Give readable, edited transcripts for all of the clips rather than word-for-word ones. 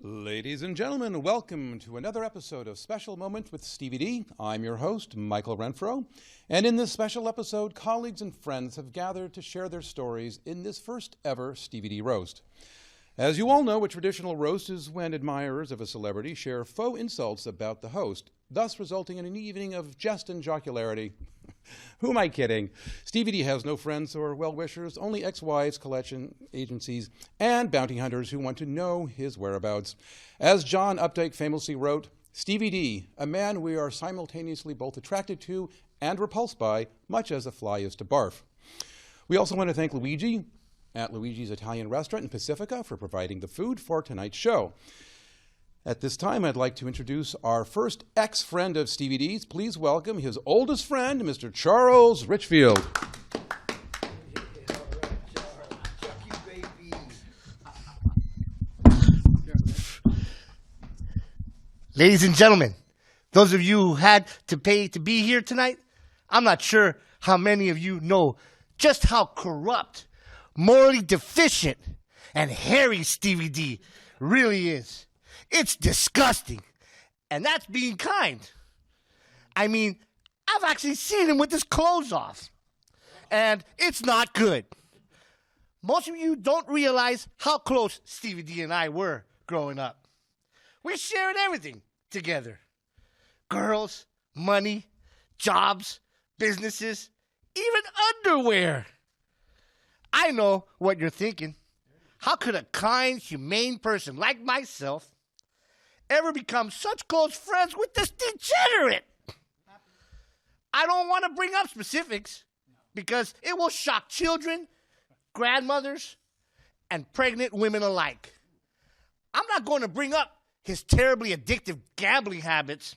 Ladies and gentlemen, welcome to another episode of Special Moment with Stevie D. I'm your host, Michael Renfro, and in this special episode, colleagues and friends have gathered to share their stories in this first ever Stevie D roast. As you all know, a traditional roast is when admirers of a celebrity share faux insults about the host, thus resulting in an evening of jest and jocularity. Who am I kidding? Stevie D has no friends or well-wishers, only ex-wives, collection agencies, and bounty hunters who want to know his whereabouts. As John Updike famously wrote, Stevie D, a man we are simultaneously both attracted to and repulsed by, much as a fly is to barf. We also want to thank Luigi at Luigi's Italian Restaurant in Pacifica for providing the food for tonight's show. At this time, I'd like to introduce our first ex-friend of Stevie D's. Please welcome his oldest friend, Mr. Charles Richfield. Ladies and gentlemen, those of you who had to pay to be here tonight, I'm not sure how many of you know just how corrupt, morally deficient, and hairy Stevie D really is. It's disgusting. And that's being kind. I mean, I've actually seen him with his clothes off. And it's not good. Most of you don't realize how close Stevie D and I were growing up. We shared everything together. Girls, money, jobs, businesses, even underwear. I know what you're thinking. How could a kind, humane person like myself ever become such close friends with this degenerate? I don't want to bring up specifics because it will shock children, grandmothers, and pregnant women alike. I'm not going to bring up his terribly addictive gambling habits,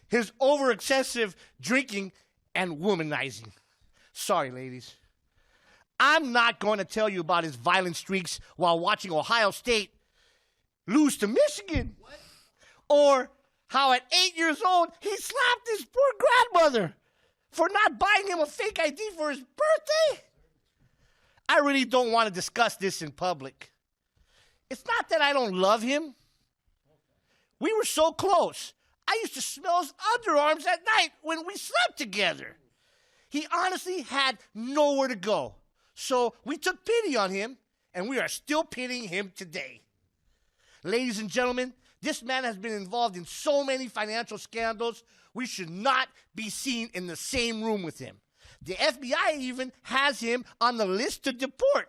his over-excessive drinking, and womanizing. Sorry, ladies. I'm not going to tell you about his violent streaks while watching Ohio State lose to Michigan. What? Or how at 8 years old, he slapped his poor grandmother for not buying him a fake ID for his birthday. I really don't want to discuss this in public. It's not that I don't love him. We were so close. I used to smell his underarms at night when we slept together. He honestly had nowhere to go. So we took pity on him, and we are still pitying him today. Ladies and gentlemen, this man has been involved in so many financial scandals, we should not be seen in the same room with him. The FBI even has him on the list to deport.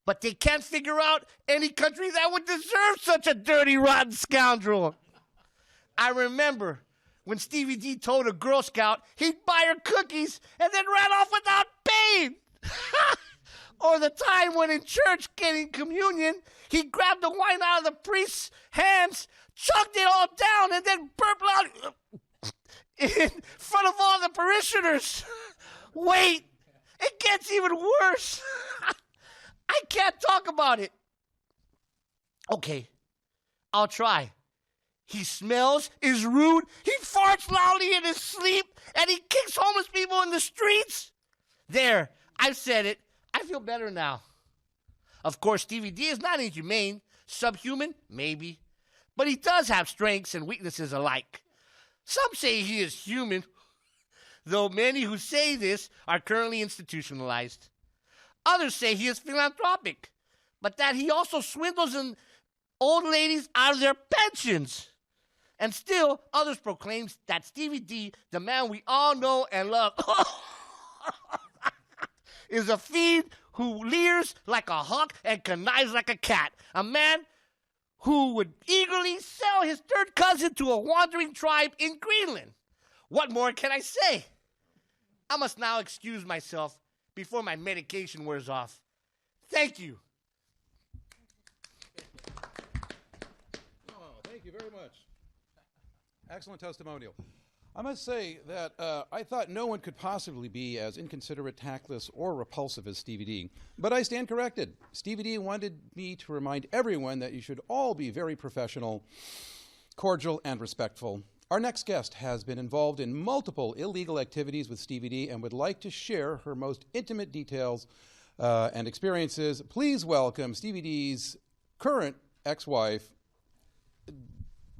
But they can't figure out any country that would deserve such a dirty, rotten scoundrel. I remember when Stevie D told a Girl Scout he'd buy her cookies and then ran off without paying. Or the time when in church getting communion, he grabbed the wine out of the priest's hands, chugged it all down, and then burped out in front of all the parishioners. Wait, it gets even worse. I can't talk about it. Okay, I'll try. He smells, is rude, he farts loudly in his sleep, and he kicks homeless people in the streets. There, I've said it. I feel better now. Of course, Stevie D is not inhumane. Subhuman? Maybe. But he does have strengths and weaknesses alike. Some say he is human, though many who say this are currently institutionalized. Others say he is philanthropic, but that he also swindles old ladies out of their pensions. And still, others proclaim that Stevie D, the man we all know and love, is a fiend who leers like a hawk and connives like a cat. A man who would eagerly sell his third cousin to a wandering tribe in Greenland. What more can I say? I must now excuse myself before my medication wears off. Thank you. Oh, thank you very much. Excellent testimonial. I must say that I thought no one could possibly be as inconsiderate, tactless, or repulsive as Stevie D. But I stand corrected. Stevie D wanted me to remind everyone that you should all be very professional, cordial, and respectful. Our next guest has been involved in multiple illegal activities with Stevie D and would like to share her most intimate details and experiences. Please welcome Stevie D's current ex-wife,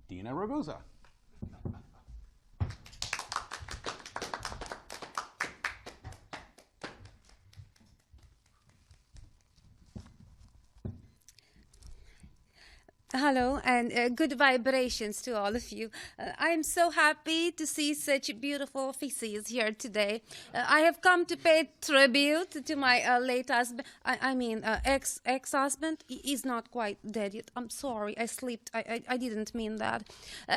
Dina Ragusa. Hello and good vibrations to all of you. I'm so happy to see such beautiful faces here today. I have come to pay tribute to my late husband. Ex-husband. He's not quite dead yet. I'm sorry, I slipped. I didn't mean that.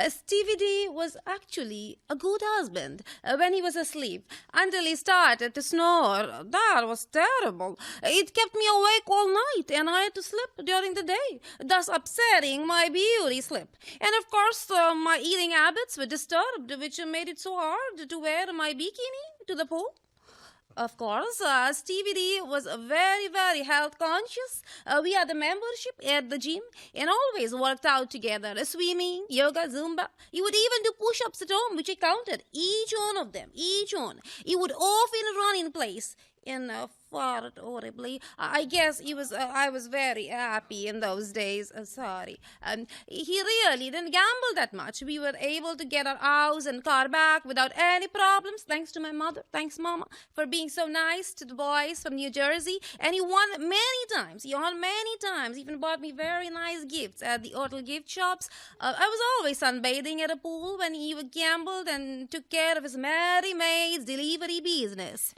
Stevie D was actually a good husband when he was asleep until he started to snore. That was terrible. It kept me awake all night and I had to sleep during the day, thus upsetting my beauty sleep. And of course, my eating habits were disturbed, which made it so hard to wear my bikini to the pool. Of course, Stevie D was very, very health conscious. We had a membership at the gym and always worked out together. Swimming, yoga, Zumba. He would even do push-ups at home, which I counted. Each one of them, each one. He would often run in place and fart horribly. I guess I was very happy in those days. Sorry. He really didn't gamble that much. We were able to get our house and car back without any problems, thanks to my mother. Thanks, Mama, for being so nice to the boys from New Jersey. And he won many times. He won many times. Even bought me very nice gifts at the hotel gift shops. I was always sunbathing at a pool when he gambled and took care of his Mary Maid's delivery business.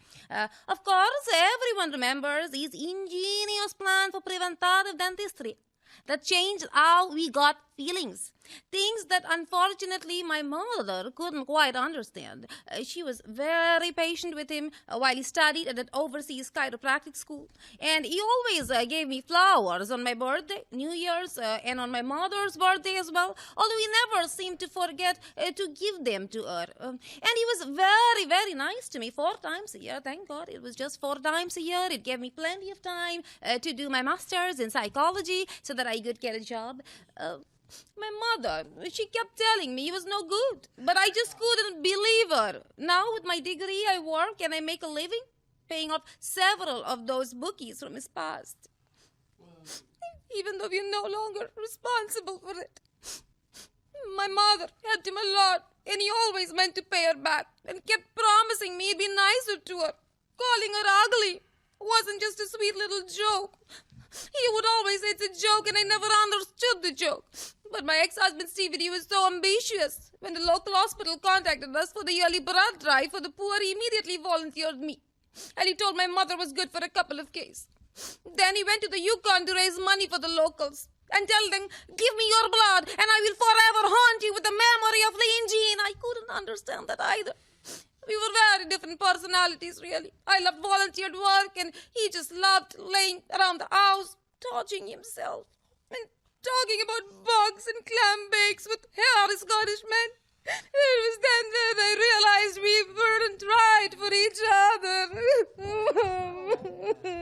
Of course, everyone remembers his ingenious plan for preventative dentistry that changed how we got feelings. Things that unfortunately my mother couldn't quite understand. She was very patient with him while he studied at that overseas chiropractic school. And he always gave me flowers on my birthday, New Year's, and on my mother's birthday as well. Although he never seemed to forget to give them to her. And he was very, very nice to me 4 times a year. Thank God it was just 4 times a year. It gave me plenty of time to do my master's in psychology so that I could get a job. My mother, she kept telling me he was no good, but I just couldn't believe her. Now with my degree, I work and I make a living, paying off several of those bookies from his past. Even though we're no longer responsible for it. My mother helped him a lot, and he always meant to pay her back, and kept promising me he'd be nicer to her. Calling her ugly wasn't just a sweet little joke. He would always say it's a joke, and I never understood the joke. But my ex-husband Stevie was so ambitious. When the local hospital contacted us for the yearly blood drive for the poor, he immediately volunteered me. And he told my mother was good for a couple of cases. Then he went to the Yukon to raise money for the locals and tell them, give me your blood and I will forever haunt you with the memory of Lean Jean. I couldn't understand that either. We were very different personalities, really. I loved volunteered work, and he just loved laying around the house, touching himself, and talking about bugs and clam bakes with hairy Scottish men. It was then that I realized we weren't right for each other.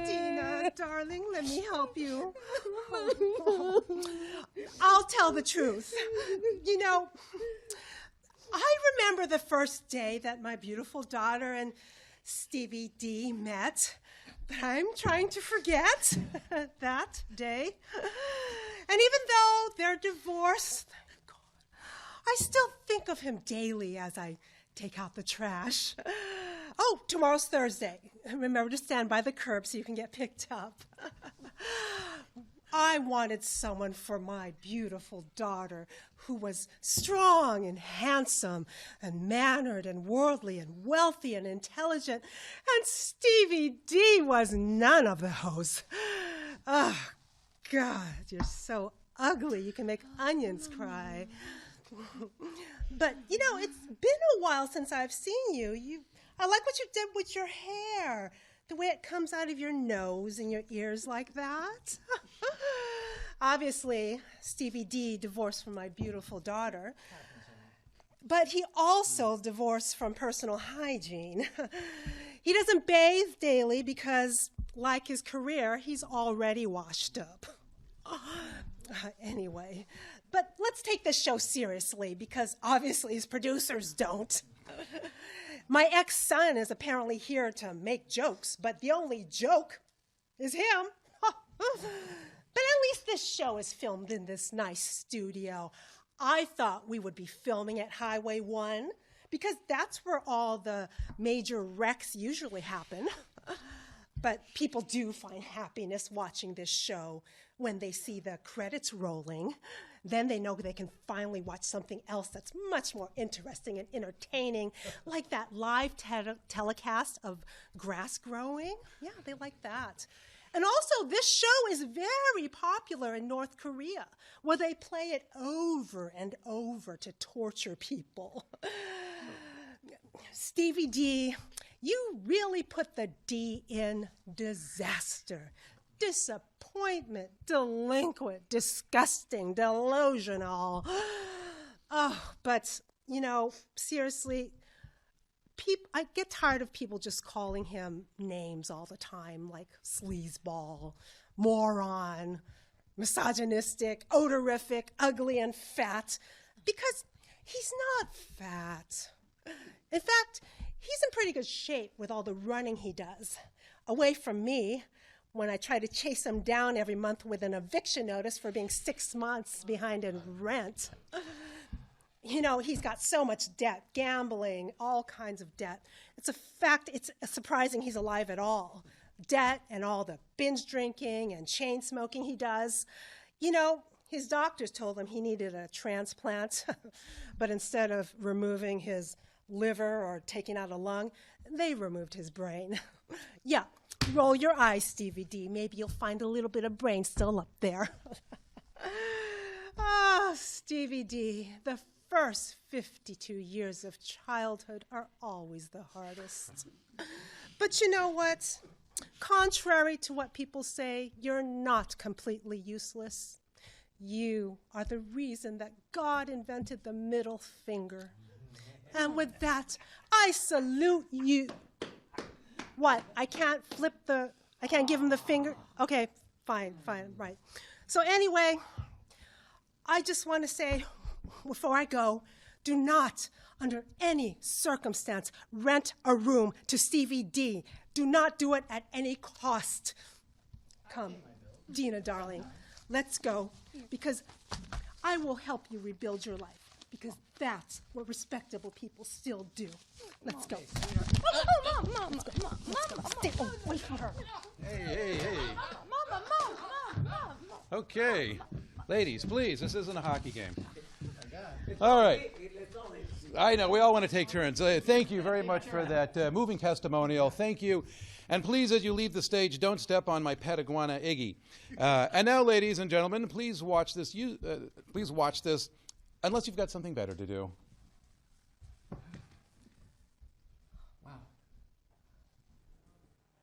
Dina, darling, let me help you. I'll tell the truth. You know, I remember the first day that my beautiful daughter and Stevie D met, but I'm trying to forget that day. And even though they're divorced, thank God, I still think of him daily as I take out the trash. Oh, tomorrow's Thursday. Remember to stand by the curb so you can get picked up. I wanted someone for my beautiful daughter who was strong and handsome and mannered and worldly and wealthy and intelligent. And Stevie D was none of those. Oh, God, you're so ugly. You can make onions cry. But, you know, it's been a while since I've seen you. I like what you did with your hair. The way it comes out of your nose and your ears like that. Obviously, Stevie D divorced from my beautiful daughter. But he also divorced from personal hygiene. He doesn't bathe daily because, like his career, he's already washed up. Anyway, but let's take this show seriously because obviously his producers don't. My ex-son is apparently here to make jokes, but the only joke is him. But at least this show is filmed in this nice studio. I thought we would be filming at Highway 1 because that's where all the major wrecks usually happen. But people do find happiness watching this show when they see the credits rolling. Then they know they can finally watch something else that's much more interesting and entertaining, like that live telecast of grass growing. Yeah, they like that. And also, this show is very popular in North Korea, where they play it over and over to torture people. Stevie D, you really put the D in disaster. Disappointment, delinquent, disgusting, delusional. Oh, but, seriously, I get tired of people just calling him names all the time, like sleazeball, moron, misogynistic, odorific, ugly, and fat, because he's not fat. In fact, he's in pretty good shape with all the running he does, away from me, when I try to chase him down every month with an eviction notice for being 6 months behind in rent. He's got so much debt, gambling, all kinds of debt. It's surprising he's alive at all. Debt and all the binge drinking and chain smoking he does. His doctors told him he needed a transplant, but instead of removing his liver or taking out a lung, they removed his brain. Yeah, roll your eyes, Stevie D. Maybe you'll find a little bit of brain still up there. Stevie D, the first 52 years of childhood are always the hardest. But you know what? Contrary to what people say, you're not completely useless. You are the reason that God invented the middle finger. And with that, I salute you. What? I can't give him the finger? Okay, fine, right. So anyway, I just want to say, before I go, do not, under any circumstance, rent a room to Stevie D. Do not do it at any cost. Come, Dina, darling, let's go, because I will help you rebuild your life, because that's what respectable people still do. Let's go. Mom. Stay away from her. Hey. Mom. Okay. Ladies, please, this isn't a hockey game. All right. I know, we all want to take turns. Thank you very much for that moving testimonial. Thank you. And please, as you leave the stage, don't step on my pet iguana, Iggy. And now, ladies and gentlemen, please watch this. Please watch this, unless you've got something better to do. Wow.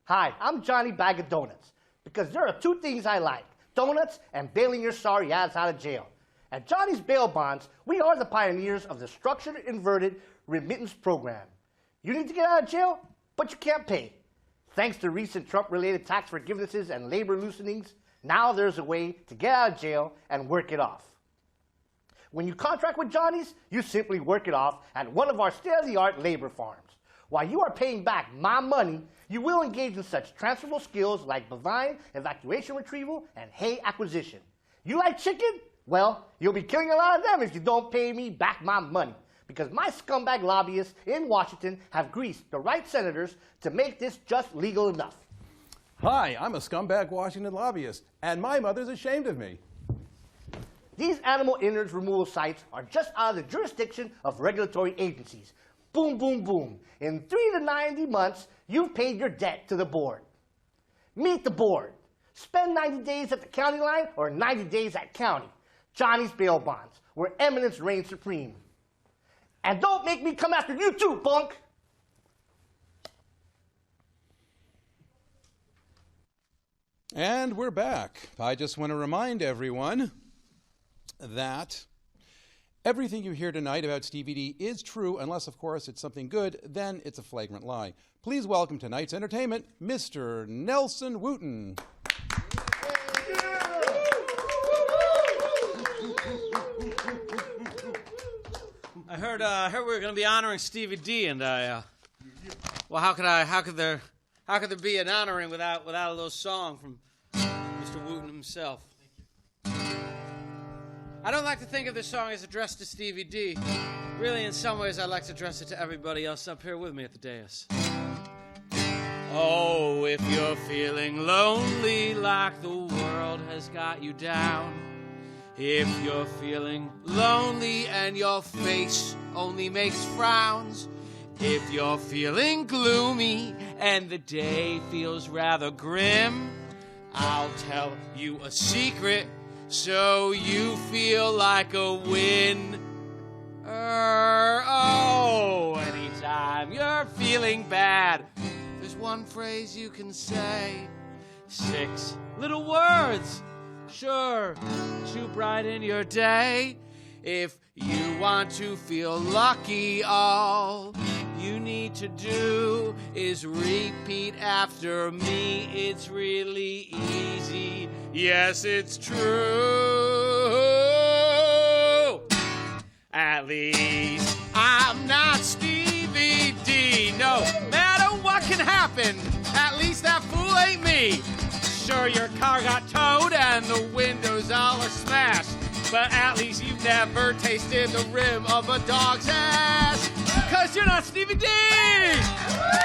Hi, I'm Johnny Bag of Donuts, because there are two things I like: donuts and bailing your sorry ass out of jail. At Johnny's Bail Bonds, we are the pioneers of the structured inverted remittance program. You need to get out of jail, but you can't pay. Thanks to recent Trump-related tax forgivenesses and labor loosenings, now there's a way to get out of jail and work it off. When you contract with Johnny's, you simply work it off at one of our state-of-the-art labor farms. While you are paying back my money, you will engage in such transferable skills like bovine evacuation retrieval and hay acquisition. You like chicken? Well, you'll be killing a lot of them if you don't pay me back my money, because my scumbag lobbyists in Washington have greased the right senators to make this just legal enough. Hi, I'm a scumbag Washington lobbyist, and my mother's ashamed of me. These animal innards removal sites are just out of the jurisdiction of regulatory agencies. Boom, boom, boom. In 3 to 90 months, you've paid your debt to the board. Meet the board. Spend 90 days at the county line or 90 days at county. Johnny's Bail Bonds, where eminence reigns supreme. And don't make me come after you too, punk! And we're back. I just want to remind everyone that everything you hear tonight about Stevie D is true, unless, of course, it's something good, then it's a flagrant lie. Please welcome tonight's entertainment, Mr. Nelson Wooten. I heard we were going to be honoring Stevie D, and well, how could there be an honoring without a little song from Mr. Wooten himself? I don't like to think of this song as addressed to Stevie D. Really, in some ways, I like to address it to everybody else up here with me at the dais. Oh, if you're feeling lonely like the world has got you down, if you're feeling lonely and your face only makes frowns, if you're feeling gloomy and the day feels rather grim, I'll tell you a secret so you feel like a winner. Oh, anytime you're feeling bad, there's one phrase you can say. 6 little words, sure, to brighten your day. If you want to feel lucky, all you need to do is repeat after me. It's really easy. Yes, it's true. At least I'm not Stevie D. No matter what can happen, at least that fool ain't me. Sure, your car got towed and the windows all are smashed, but at least you've never tasted the rim of a dog's ass, 'cause you're not Stevie D!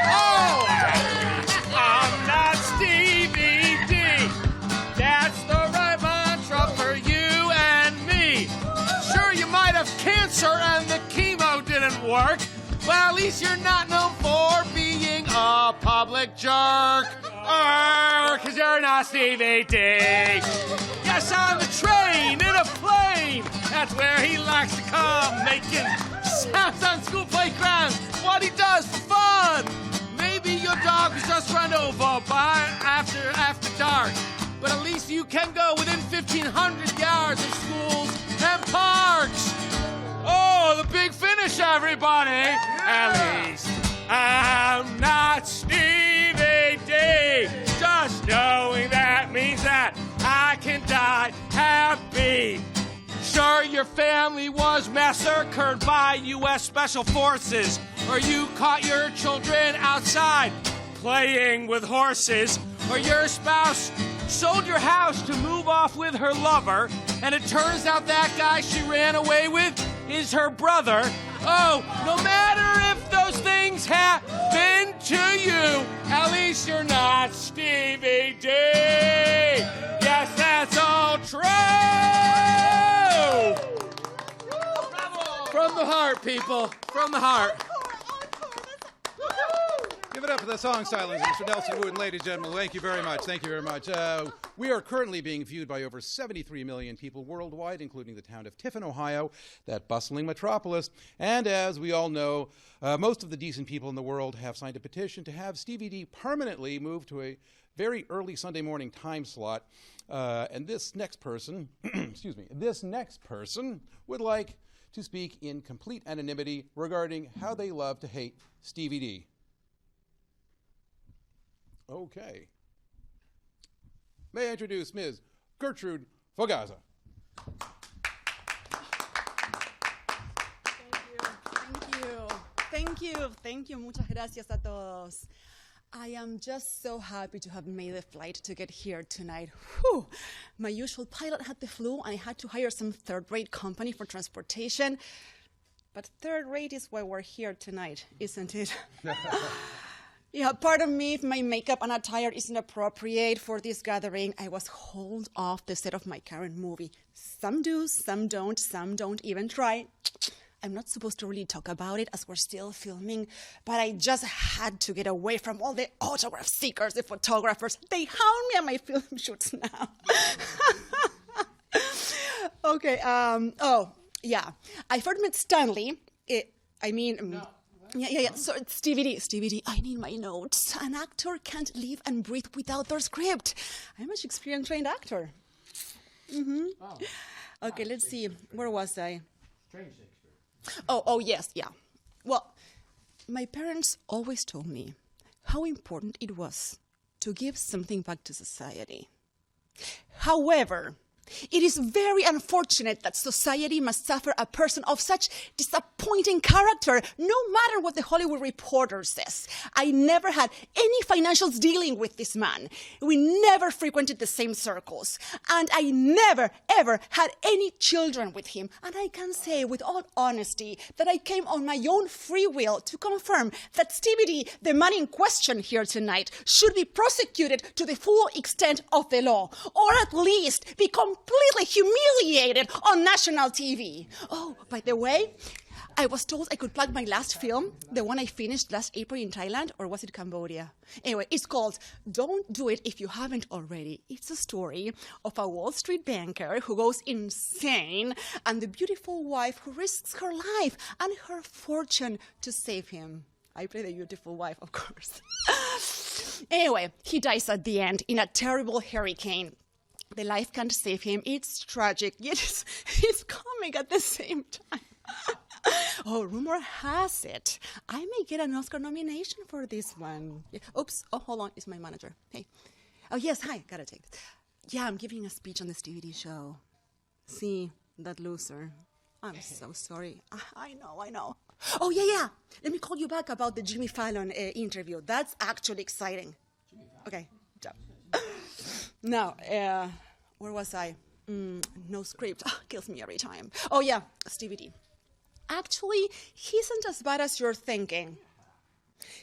Oh! I'm not Stevie D! That's the right mantra for you and me. Sure, you might have cancer and the chemo didn't work, but at least you're not known for being a public jerk. 'Cause you're not Stevie D. Yes, on the train, in a plane, that's where he likes to come, making sounds on school playgrounds, what he does for fun. Maybe your dog was just run over by after dark, but at least you can go within 1,500 yards of schools and parks. Oh, the big finish, everybody. At least I'm not Stevie D. Just knowing that means that I can die happy. Sure, your family was massacred by U.S. Special Forces, or you caught your children outside playing with horses, or your spouse sold your house to move off with her lover, and it turns out that guy she ran away with is her brother. Oh, no matter if those things happen to you, at least you're not Stevie D. Yes, that's all true. From the heart, people. From the heart. Give it up for the song silence, Mr. Nelson Wooten, ladies and gentlemen. Thank you very much. Thank you very much. We are currently being viewed by over 73 million people worldwide, including the town of Tiffin, Ohio, that bustling metropolis. And as we all know, most of the decent people in the world have signed a petition to have Stevie D permanently moved to a very early Sunday morning time slot. And this next person, this next person would like to speak in complete anonymity regarding how they love to hate Stevie D. Okay. May I introduce Ms. Gertrude Fogaza. Thank you. Muchas gracias a todos. I am just so happy to have made the flight to get here tonight. Whew. My usual pilot had the flu, and I had to hire some third-rate company for transportation. But third-rate is why we're here tonight, isn't it? Yeah, pardon me if my makeup and attire isn't appropriate for this gathering. I was hauled off the set of my current movie. Some do, some don't even try. I'm not supposed to really talk about it as we're still filming, but I just had to get away from all the autograph seekers, the photographers. They hound me at my film shoots now. Okay, I first met Stanley. Yeah. So it's Stevie D, I need my notes. An actor can't live and breathe without their script. I'm a much experienced trained actor. Mm-hmm. Oh. Okay, let's see. Where was I? Strange Shakespeare. Oh, yes, yeah. Well, my parents always told me how important it was to give something back to society. However, It is very unfortunate that society must suffer a person of such disappointing character, no matter what the Hollywood Reporter says. I never had any financials dealing with this man. We never frequented the same circles. And I never, ever had any children with him. And I can say with all honesty that I came on my own free will to confirm that Stevie D, the man in question here tonight, should be prosecuted to the full extent of the law, or at least be completely humiliated on national TV. Oh, by the way, I was told I could plug my last film, the one I finished last April in Thailand, or was it Cambodia? Anyway, it's called Don't Do It If You Haven't Already. It's a story of a Wall Street banker who goes insane and the beautiful wife who risks her life and her fortune to save him. I play the beautiful wife, of course. Anyway, he dies at the end in a terrible hurricane. The life can't save him. It's tragic, yet it's comic at the same time. Oh, rumor has it I may get an Oscar nomination for this one. Oops. Oh, hold on. It's my manager. Hey. Oh, yes. Hi. Gotta take this. Yeah, I'm giving a speech on this DVD show. See, that loser. I'm so sorry. I know. Oh, yeah. Let me call you back about the Jimmy Fallon interview. That's actually exciting. Okay. Ciao. Now, where was I? No script. Kills me every time. Oh, yeah, Stevie D. Actually, he isn't as bad as you're thinking.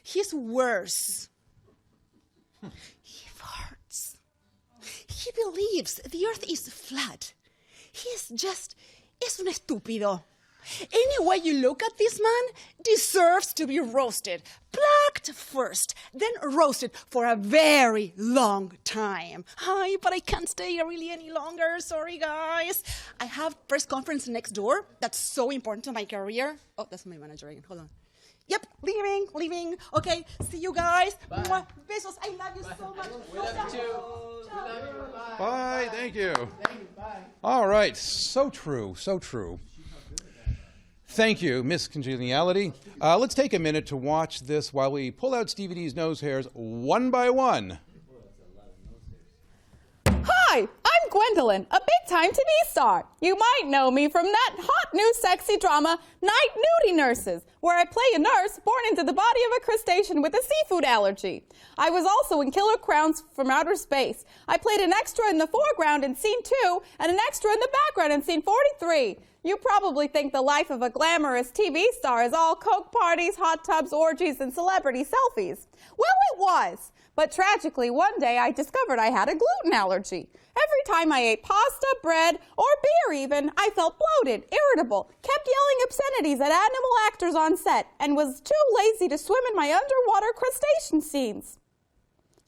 He's worse. He farts. He believes the earth is flat. He's un estúpido. Any way you look at this man deserves to be roasted. Plucked first, then roasted for a very long time. Hi, but I can't stay here really any longer. Sorry, guys. I have press conference next door. That's so important to my career. Oh, that's my manager again. Hold on. Yep, leaving. Okay, see you guys. Bye. Mwah. Besos. I love you so much. We love you too. Bye. Thank you. Bye. All right. So true. Thank you, Miss Congeniality. Let's take a minute to watch this while we pull out Stevie D's nose hairs one by one. Hi, I'm Quinn Dylan, a big-time TV star. You might know me from that hot new sexy drama, Night Nudie Nurses, where I play a nurse born into the body of a crustacean with a seafood allergy. I was also in Killer Crowns from Outer Space. I played an extra in the foreground in Scene 2 and an extra in the background in Scene 43. You probably think the life of a glamorous TV star is all coke parties, hot tubs, orgies, and celebrity selfies. Well, it was. But tragically, one day I discovered I had a gluten allergy. Every time I ate pasta, bread, or beer even, I felt bloated, irritable, kept yelling obscenities at animal actors on set, and was too lazy to swim in my underwater crustacean scenes.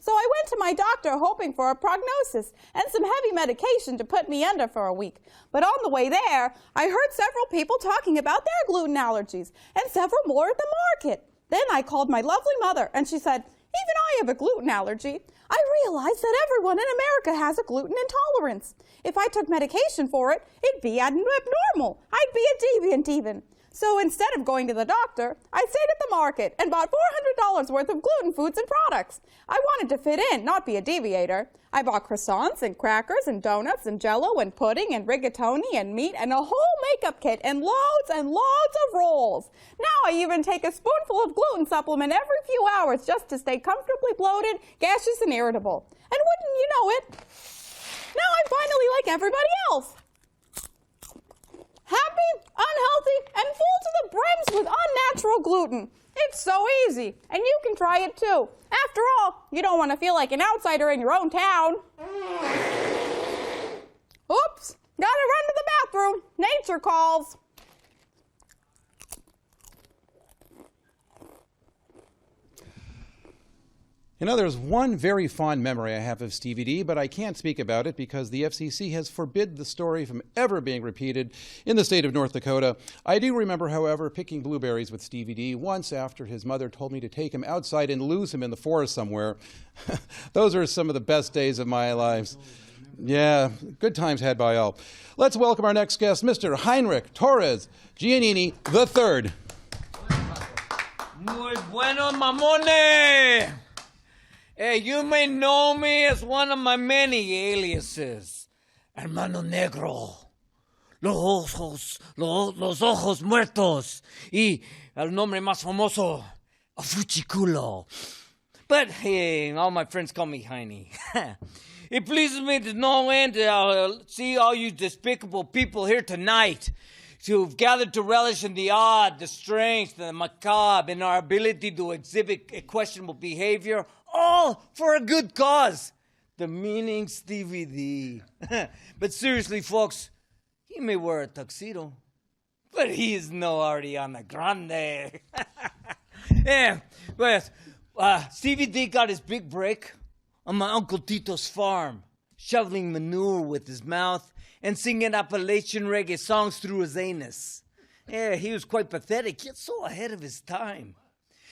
So I went to my doctor hoping for a prognosis and some heavy medication to put me under for a week. But on the way there, I heard several people talking about their gluten allergies and several more at the market. Then I called my lovely mother and she said, "Even I have a gluten allergy." I realized that everyone in America has a gluten intolerance. If I took medication for it, it'd be abnormal. I'd be a deviant even. So instead of going to the doctor, I stayed at the market and bought $400 worth of gluten foods and products. I wanted to fit in, not be a deviator. I bought croissants and crackers and donuts and jello and pudding and rigatoni and meat and a whole makeup kit and loads of rolls. Now I even take a spoonful of gluten supplement every few hours just to stay comfortably bloated, gaseous, and irritable. And wouldn't you know it, now I'm finally like everybody else. Happy, unhealthy, and full to the brims with unnatural gluten. It's so easy, and you can try it too. After all, you don't want to feel like an outsider in your own town. Oops, gotta run to the bathroom. Nature calls. You know, there's one very fond memory I have of Stevie D, but I can't speak about it because the FCC has forbid the story from ever being repeated in the state of North Dakota. I do remember, however, picking blueberries with Stevie D once after his mother told me to take him outside and lose him in the forest somewhere. Those are some of the best days of my lives. Yeah, good times had by all. Let's welcome our next guest, Mr. Heinrich Torres Giannini III. Muy bueno, mamones! Hey, you may know me as one of my many aliases. hermano negro, los ojos muertos, y el nombre más famoso, a fuchiculo. But hey, all my friends call me Heine. It pleases me to no end to see all you despicable people here tonight, who've gathered to relish in the odd, the strange, the macabre, and our ability to exhibit questionable behavior, all for a good cause. The meaning Stevie D. But seriously, folks, he may wear a tuxedo, but he is no Ariana Grande. Yeah, but Stevie D got his big break on my Uncle Tito's farm, shoveling manure with his mouth and singing Appalachian reggae songs through his anus. Yeah, he was quite pathetic, yet so ahead of his time.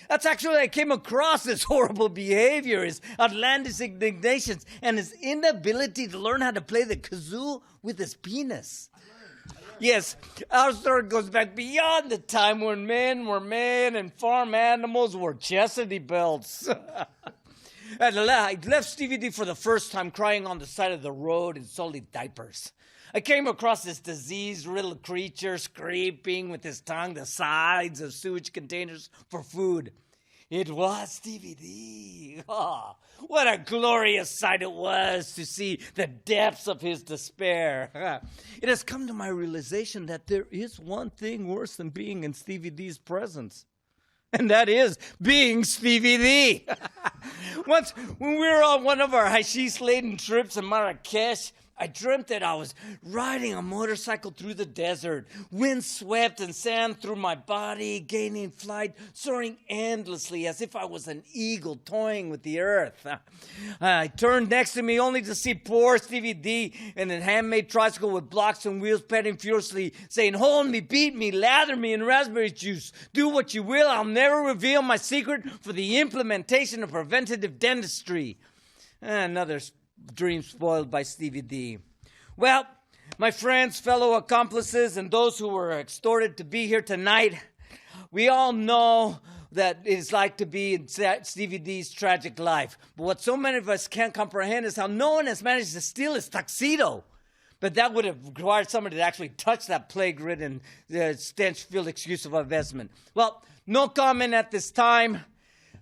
That's actually how I came across his horrible behavior, his outlandish indignations, and his inability to learn how to play the kazoo with his penis. Yes, our story goes back beyond the time when men were men and farm animals were chastity belts. I left Stevie D for the first time crying on the side of the road in sullied diapers. I came across this disease-riddled creature scraping with his tongue the sides of sewage containers for food. It was Stevie D. Oh, what a glorious sight it was to see the depths of his despair. It has come to my realization that there is one thing worse than being in Stevie D's presence. And that is being Stevie D. Once, when we were on one of our hashish-laden trips in Marrakesh, I dreamt that I was riding a motorcycle through the desert, wind swept and sand through my body, gaining flight, soaring endlessly as if I was an eagle toying with the earth. I turned next to me only to see poor Stevie D in a handmade tricycle with blocks and wheels petting furiously, saying, "Hold me, beat me, lather me in raspberry juice. Do what you will, I'll never reveal my secret for the implementation of preventative dentistry." Another dream spoiled by Stevie D. Well, my friends, fellow accomplices, and those who were extorted to be here tonight, we all know that it's like to be in Stevie D's tragic life. But what so many of us can't comprehend is how no one has managed to steal his tuxedo. But that would have required somebody to actually touch that plague-ridden, stench-filled excuse of investment. Well, no comment at this time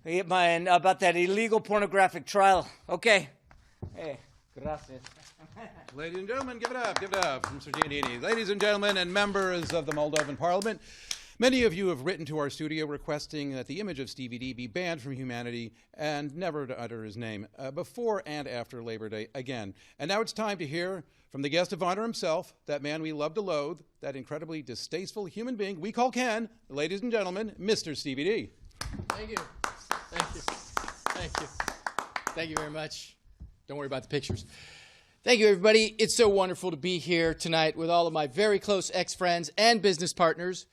about that illegal pornographic trial. Okay. Hey, gracias. Ladies and gentlemen, give it up from Mr. Giannini. Ladies and gentlemen and members of the Moldovan Parliament, many of you have written to our studio requesting that the image of Stevie D be banned from humanity and never to utter his name before and after Labor Day again. And now it's time to hear from the guest of honor himself, that man we love to loathe, that incredibly distasteful human being we call Ken, ladies and gentlemen, Mr. Stevie D. Thank you. Thank you. Thank you. Thank you very much. Don't worry about the pictures. Thank you, everybody. It's so wonderful to be here tonight with all of my very close ex-friends and business partners.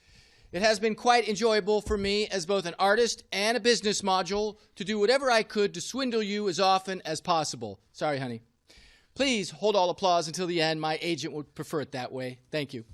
It has been quite enjoyable for me as both an artist and a business module to do whatever I could to swindle you as often as possible. Sorry, honey. Please hold all applause until the end. My agent would prefer it that way. Thank you.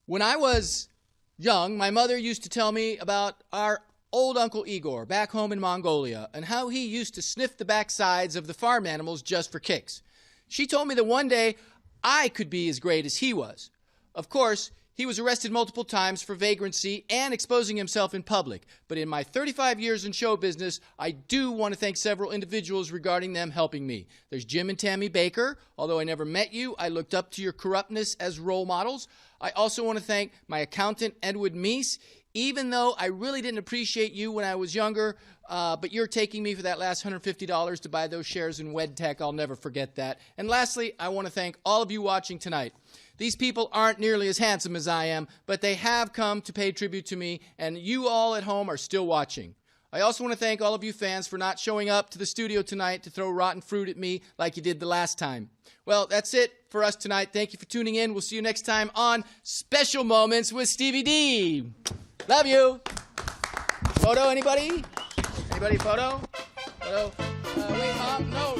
When I was young, my mother used to tell me about our old Uncle Igor back home in Mongolia and how he used to sniff the backsides of the farm animals just for kicks. She told me that one day I could be as great as he was. Of course, he was arrested multiple times for vagrancy and exposing himself in public. But in my 35 years in show business, I do want to thank several individuals regarding them helping me. There's Jim and Tammy Baker. Although I never met you, I looked up to your corruptness as role models. I also want to thank my accountant, Edward Meese. Even though I really didn't appreciate you when I was younger, but you're taking me for that last $150 to buy those shares in WedTech, I'll never forget that. And lastly, I want to thank all of you watching tonight. These people aren't nearly as handsome as I am, but they have come to pay tribute to me, and you all at home are still watching. I also want to thank all of you fans for not showing up to the studio tonight to throw rotten fruit at me like you did the last time. Well, that's it for us tonight. Thank you for tuning in. We'll see you next time on Special Moments with Stevie D. Love you. Photo, anybody? Anybody photo? Photo? Wait, Mom? No.